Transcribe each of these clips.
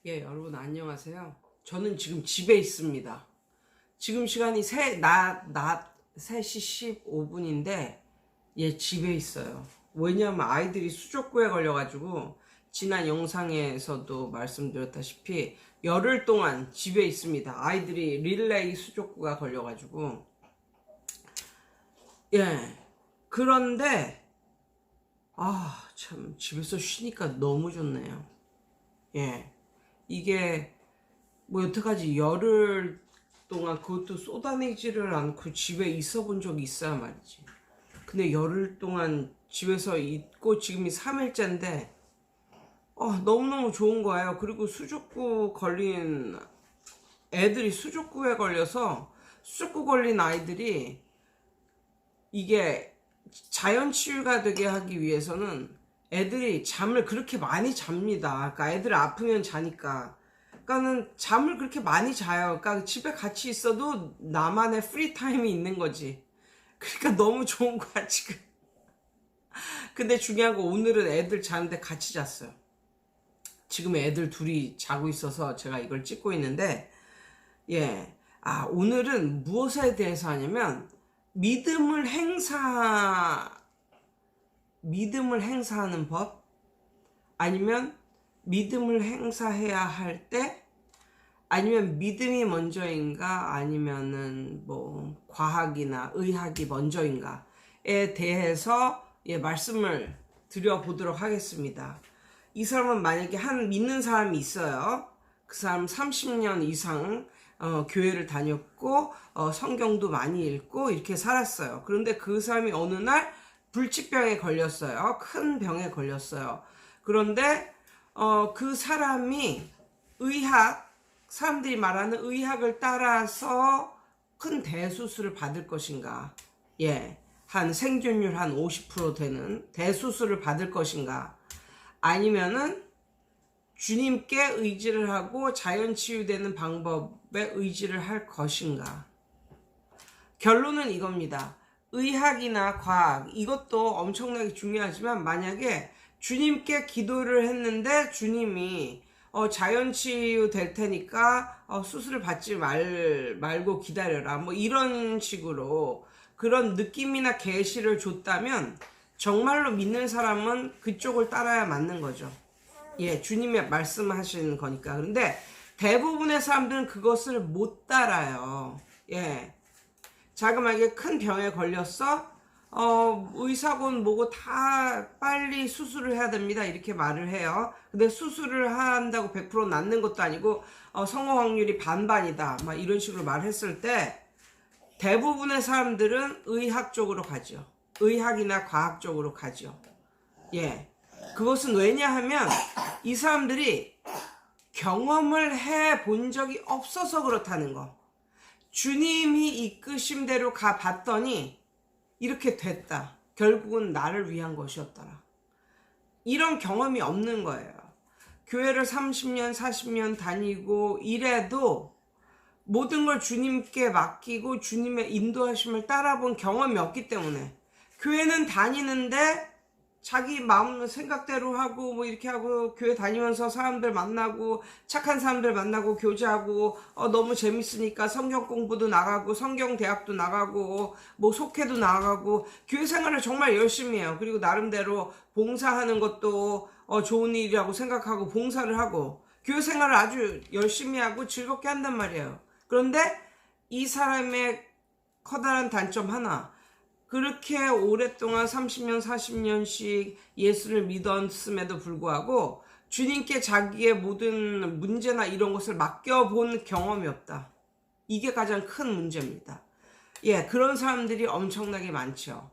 예, 여러분 안녕하세요. 저는 지금 집에 있습니다. 지금 시간이 낮 3시 15분인데 예, 집에 있어요. 왜냐하면 아이들이 수족구에 걸려가지고 지난 영상에서도 말씀드렸다시피 열흘 동안 집에 있습니다. 아이들이 릴레이 수족구가 걸려가지고 예, 그런데 참 집에서 쉬니까 너무 좋네요. 예, 이게 뭐 여태까지 열흘 동안 그것도 쏟아내지를 않고 집에 있어 본 적이 있어야 말이지. 근데 열흘 동안 집에서 있고 지금이 3일째인데 너무너무 좋은 거예요. 그리고 수족구 걸린 애들이 수족구에 걸려서 수족구 걸린 아이들이 이게 자연 치유가 되게 하기 위해서는 애들이 잠을 그렇게 많이 잡니다. 그러니까 애들 아프면 자니까. 그러니까는 잠을 그렇게 많이 자요. 그러니까 집에 같이 있어도 나만의 프리 타임이 있는 거지. 그러니까 너무 좋은 거야 지금. 근데 중요한 거 오늘은 애들 자는데 같이 잤어요. 지금 애들 둘이 자고 있어서 제가 이걸 찍고 있는데 예, 오늘은 무엇에 대해서 하냐면 믿음을 행사하는 법, 아니면 믿음을 행사해야 할 때, 아니면 믿음이 먼저인가, 아니면은 뭐 과학이나 의학이 먼저인가에 대해서 말씀을 드려보도록 하겠습니다. 이 사람은 만약에 믿는 사람이 있어요. 그 사람 30년 이상 교회를 다녔고 성경도 많이 읽고 이렇게 살았어요. 그런데 그 사람이 어느 날 불치병에 걸렸어요. 큰 병에 걸렸어요. 그런데 그 사람이 사람들이 말하는 의학을 따라서 큰 대수술을 받을 것인가, 한 생존율 한 50% 되는 대수술을 받을 것인가, 아니면은 주님께 의지를 하고 자연 치유되는 방법에 의지를 할 것인가. 결론은 이겁니다. 의학이나 과학, 이것도 엄청나게 중요하지만 만약에 주님께 기도를 했는데 주님이 자연 치유 될 테니까 수술을 받지 말고 기다려라, 뭐 이런 식으로 그런 느낌이나 계시를 줬다면 정말로 믿는 사람은 그쪽을 따라야 맞는 거죠. 주님이 말씀하시는 거니까. 그런데 대부분의 사람들은 그것을 못 따라요. 자그마하게 큰 병에 걸렸어. 의사곤 뭐고 다 빨리 수술을 해야 됩니다. 이렇게 말을 해요. 근데 수술을 한다고 100% 낫는 것도 아니고 성공 확률이 반반이다, 막 이런 식으로 말했을 때 대부분의 사람들은 의학 쪽으로 가죠. 의학이나 과학 쪽으로 가죠. 그것은 왜냐하면 이 사람들이 경험을 해 본 적이 없어서 그렇다는 거. 주님이 이끄심대로 가봤더니 이렇게 됐다. 결국은 나를 위한 것이었더라. 이런 경험이 없는 거예요. 교회를 30년, 40년 다니고 이래도 모든 걸 주님께 맡기고 주님의 인도하심을 따라본 경험이 없기 때문에 교회는 다니는데 자기 마음 생각대로 하고 뭐 이렇게 하고 교회 다니면서 사람들 만나고 착한 사람들 만나고 교제하고 너무 재밌으니까 성경 공부도 나가고 성경 대학도 나가고 뭐 속회도 나가고 교회 생활을 정말 열심히 해요. 그리고 나름대로 봉사하는 것도 좋은 일이라고 생각하고 봉사를 하고 교회 생활을 아주 열심히 하고 즐겁게 한단 말이에요. 그런데 이 사람의 커다란 단점 하나, 그렇게 오랫동안 30년, 40년씩 예수를 믿었음에도 불구하고 주님께 자기의 모든 문제나 이런 것을 맡겨본 경험이 없다. 이게 가장 큰 문제입니다. 그런 사람들이 엄청나게 많죠.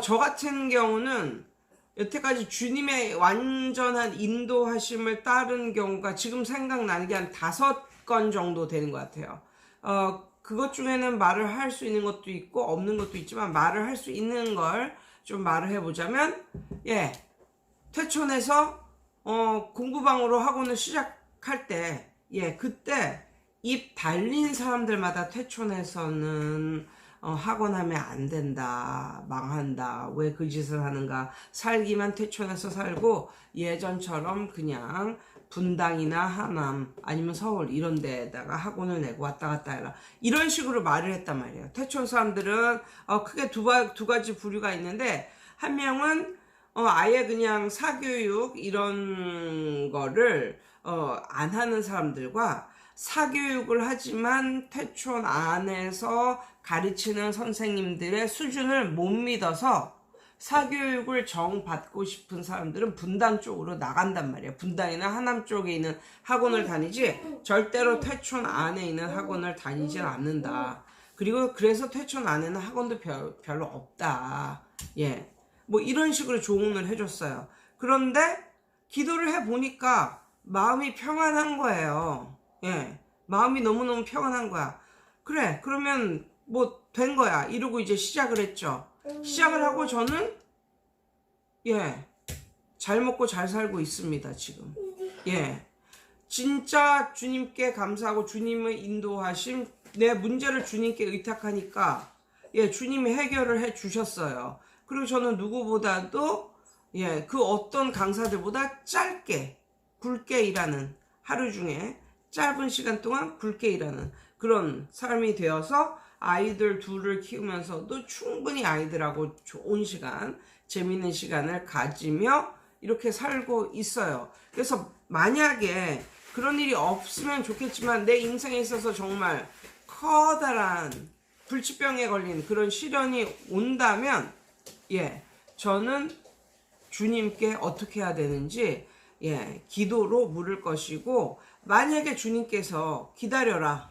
저 같은 경우는 여태까지 주님의 완전한 인도하심을 따른 경우가 지금 생각나는 게 한 5건 정도 되는 것 같아요. 그것 중에는 말을 할 수 있는 것도 있고 없는 것도 있지만 말을 할 수 있는 걸 좀 말을 해보자면 퇴촌해서 공부방으로 학원을 시작할 때 그때 입 달린 사람들마다 퇴촌해서는 학원하면 안 된다, 망한다, 왜 그 짓을 하는가, 살기만 퇴촌해서 살고 예전처럼 그냥 분당이나 하남 아니면 서울 이런 데에다가 학원을 내고 왔다 갔다 해라. 이런 식으로 말을 했단 말이에요. 태촌 사람들은 크게 두 가지 부류가 있는데, 한 명은 아예 그냥 사교육 이런 거를 안 하는 사람들과, 사교육을 하지만 태촌 안에서 가르치는 선생님들의 수준을 못 믿어서 사교육을 정받고 싶은 사람들은 분당 쪽으로 나간단 말이에요. 분당이나 하남 쪽에 있는 학원을 다니지 절대로 태촌 안에 있는 학원을 다니질 않는다. 그리고 그래서 태촌 안에는 학원도 별로 없다. 예, 뭐 이런 식으로 조언을 해줬어요. 그런데 기도를 해보니까 마음이 평안한 거예요. 예, 마음이 너무너무 평안한 거야. 그래, 그러면 뭐 된 거야 이러고 이제 시작을 했죠. 시작을 하고 저는 잘 먹고 잘 살고 있습니다 지금. 진짜 주님께 감사하고 주님의 인도하심, 내 문제를 주님께 의탁하니까 주님이 해결을 해 주셨어요. 그리고 저는 누구보다도 그 어떤 강사들보다 짧게 굵게 일하는, 하루 중에 짧은 시간 동안 굵게 일하는 그런 사람이 되어서 아이들 둘을 키우면서도 충분히 아이들하고 좋은 시간, 재밌는 시간을 가지며 이렇게 살고 있어요. 그래서 만약에 그런 일이 없으면 좋겠지만 내 인생에 있어서 정말 커다란 불치병에 걸린 그런 시련이 온다면 저는 주님께 어떻게 해야 되는지 기도로 물을 것이고, 만약에 주님께서 기다려라,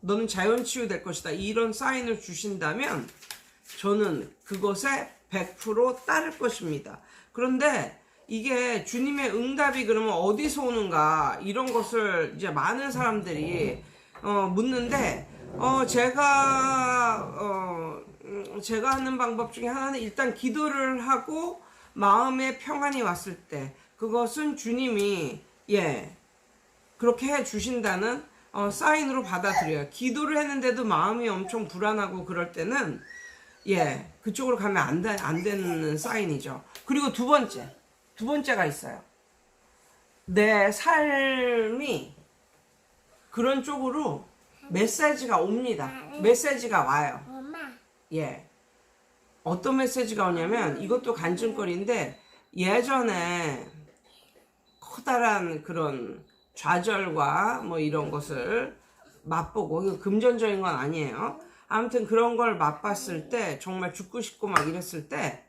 너는 자연치유될 것이다, 이런 사인을 주신다면 저는 그것에 100% 따를 것입니다. 그런데 이게 주님의 응답이 그러면 어디서 오는가, 이런 것을 이제 많은 사람들이 묻는데, 제가 하는 방법 중에 하나는 일단 기도를 하고 마음에 평안이 왔을 때 그것은 주님이 그렇게 해 주신다는 사인으로 받아들여요. 기도를 했는데도 마음이 엄청 불안하고 그럴 때는 그쪽으로 가면 안 되는 사인이죠. 그리고 두 번째가 있어요. 내 삶이 그런 쪽으로 메시지가 옵니다. 메시지가 와요. 어떤 메시지가 오냐면, 이것도 간증거리인데, 예전에 커다란 그런 좌절과 뭐 이런 것을 맛보고, 이거 금전적인 건 아니에요. 아무튼 그런 걸 맛봤을 때, 정말 죽고 싶고 막 이랬을 때,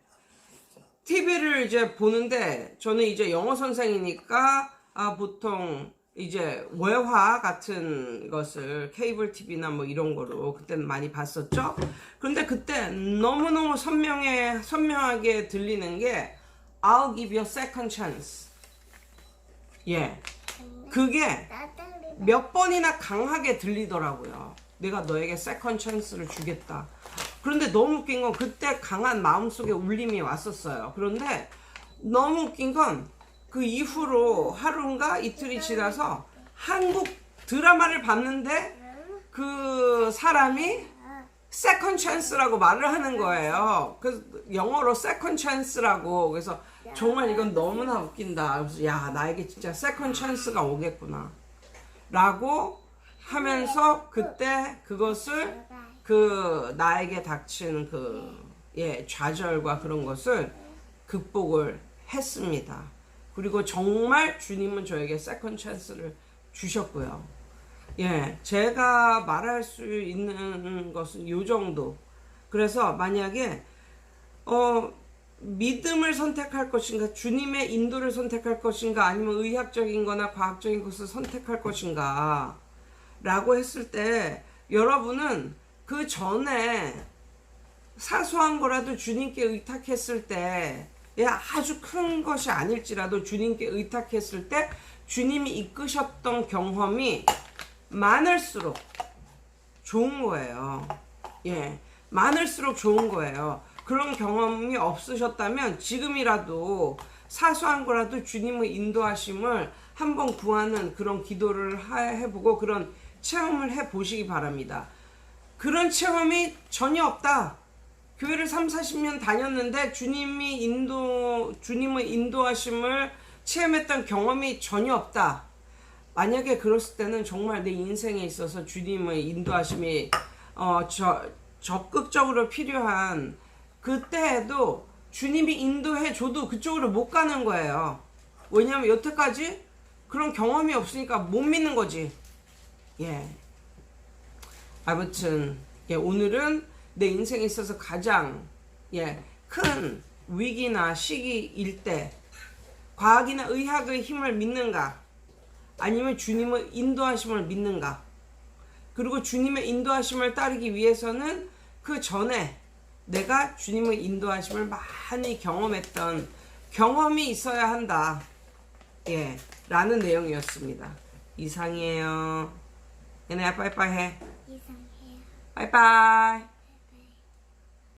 TV를 이제 보는데, 저는 이제 영어 선생이니까 보통 이제 외화 같은 것을 케이블 TV나 뭐 이런 거로 그때는 많이 봤었죠. 그런데 그때 너무너무 선명하게 들리는 게 I'll give you a second chance. 그게 몇 번이나 강하게 들리더라고요. 내가 너에게 second chance를 주겠다. 그런데 너무 웃긴 건 그때 강한 마음속에 울림이 왔었어요. 그런데 너무 웃긴 건 그 이후로 하루인가 이틀이 지나서 한국 드라마를 봤는데 그 사람이 second chance라고 말을 하는 거예요. 그래서 영어로 second chance라고. 그래서 정말 이건 너무나 웃긴다. 그래서 야, 나에게 진짜 second chance가 오겠구나 라고 하면서 그때 그것을 나에게 닥친 좌절과 그런 것을 극복을 했습니다. 그리고 정말 주님은 저에게 세컨드 찬스를 주셨고요. 제가 말할 수 있는 것은 이 정도. 그래서 만약에 믿음을 선택할 것인가, 주님의 인도를 선택할 것인가, 아니면 의학적인 거나 과학적인 것을 선택할 것인가 라고 했을 때, 여러분은 그 전에 사소한 거라도 주님께 의탁했을 때, 아주 큰 것이 아닐지라도 주님께 의탁했을 때 주님이 이끄셨던 경험이 많을수록 좋은 거예요. 많을수록 좋은 거예요. 그런 경험이 없으셨다면 지금이라도 사소한 거라도 주님의 인도하심을 한번 구하는 그런 기도를 해보고 그런 체험을 해보시기 바랍니다. 그런 체험이 전혀 없다. 교회를 30, 40년 다녔는데 주님의 인도하심을 체험했던 경험이 전혀 없다. 만약에 그랬을 때는 정말 내 인생에 있어서 주님의 인도하심이 적극적으로 필요한 그때에도 주님이 인도해 줘도 그쪽으로 못 가는 거예요. 왜냐하면 여태까지 그런 경험이 없으니까 못 믿는 거지. 예. 아무튼 오늘은 내 인생에 있어서 가장 큰 위기나 시기일 때 과학이나 의학의 힘을 믿는가 아니면 주님의 인도하심을 믿는가. 그리고 주님의 인도하심을 따르기 위해서는 그 전에 내가 주님의 인도하심을 많이 경험했던 경험이 있어야 한다. 라는 내용이었습니다. 이상이에요. 얘네야 빠이빠이 해. 이상해요. 빠이빠이.